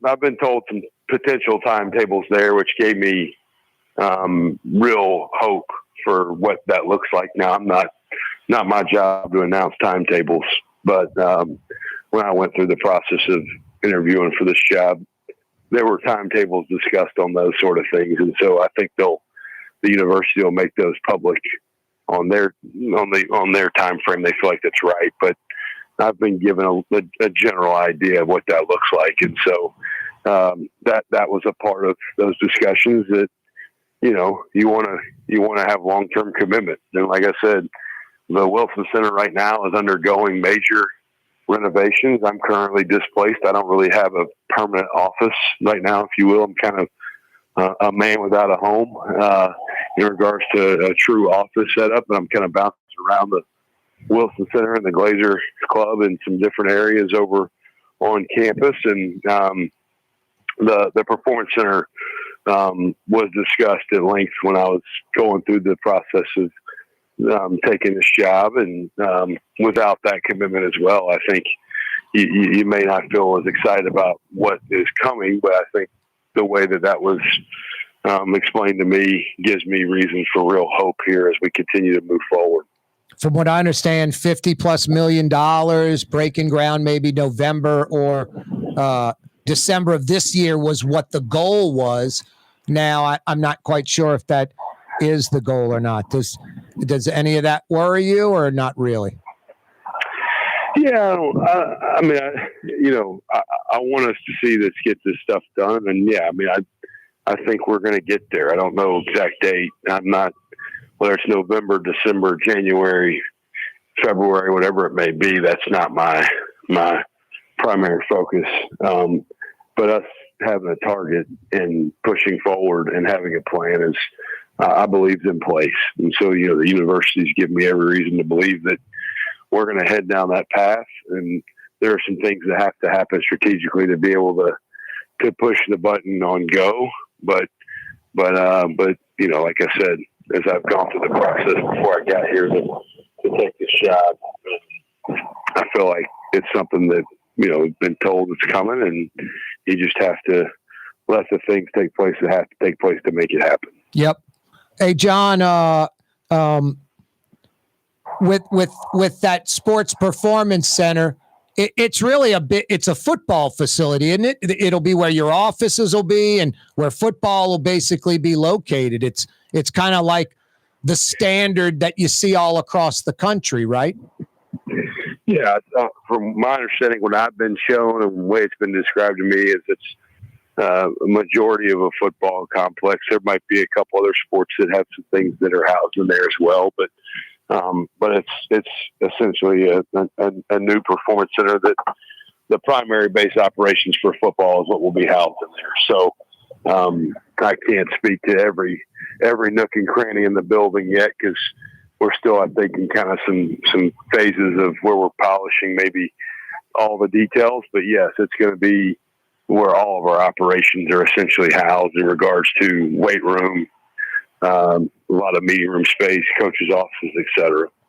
I've been told some potential timetables there, which gave me real hope for what that looks like. Now, not my job to announce timetables, but when I went through the process of interviewing for this job, there were timetables discussed on those sort of things, and so I think the university will make those public on their time frame. They feel like that's right, but I've been given a general idea of what that looks like, and so that was a part of those discussions that you want to have long-term commitment. And like I said, the Wilson Center right now is undergoing major renovations. I'm currently displaced. I don't really have a permanent office right now, if you will. I'm kind of a man without a home in regards to a true office setup, and I'm kind of bouncing around the Wilson Center and the Glazer Club in some different areas over on campus. And the Performance Center was discussed at length when I was going through the process of taking this job, and without that commitment as well, I think you may not feel as excited about what is coming, but I think the way that was explained to me gives me reason for real hope here as we continue to move forward. From what I understand, $50+ million, breaking ground maybe November or December of this year was what the goal was. Now, I'm not quite sure if that is the goal or not. Does any of that worry you, or not really? Yeah, I mean, I want us to see get this stuff done, and yeah, I mean, I think we're going to get there. I don't know exact date. I'm not, whether it's November, December, January, February, whatever it may be. That's not my primary focus. But us having a target and pushing forward and having a plan is, I believe, is in place. And so, the universities give me every reason to believe that we're going to head down that path. And there are some things that have to happen strategically to be able to push the button on go. But like I said, as I've gone through the process before I got here to take this job, I feel like it's something that, been told it's coming, and you just have to let the things take place that have to take place to make it happen. Yep. Hey, Jon, with that sports performance center, it's really it's a football facility, isn't it? It'll be where your offices will be and where football will basically be located. It's kind of like the standard that you see all across the country, right? Yeah. From my understanding, what I've been shown and the way it's been described to me is it's a majority of a football complex. There might be a couple other sports that have some things that are housed in there as well, but it's essentially a new performance center that the primary base operations for football is what will be housed in there. So I can't speak to every nook and cranny in the building yet, because we're still, I think, in kind of some phases of where we're polishing maybe all the details. But yes, it's going to be where all of our operations are essentially housed in regards to weight room, a lot of meeting room space, coaches' offices, et cetera.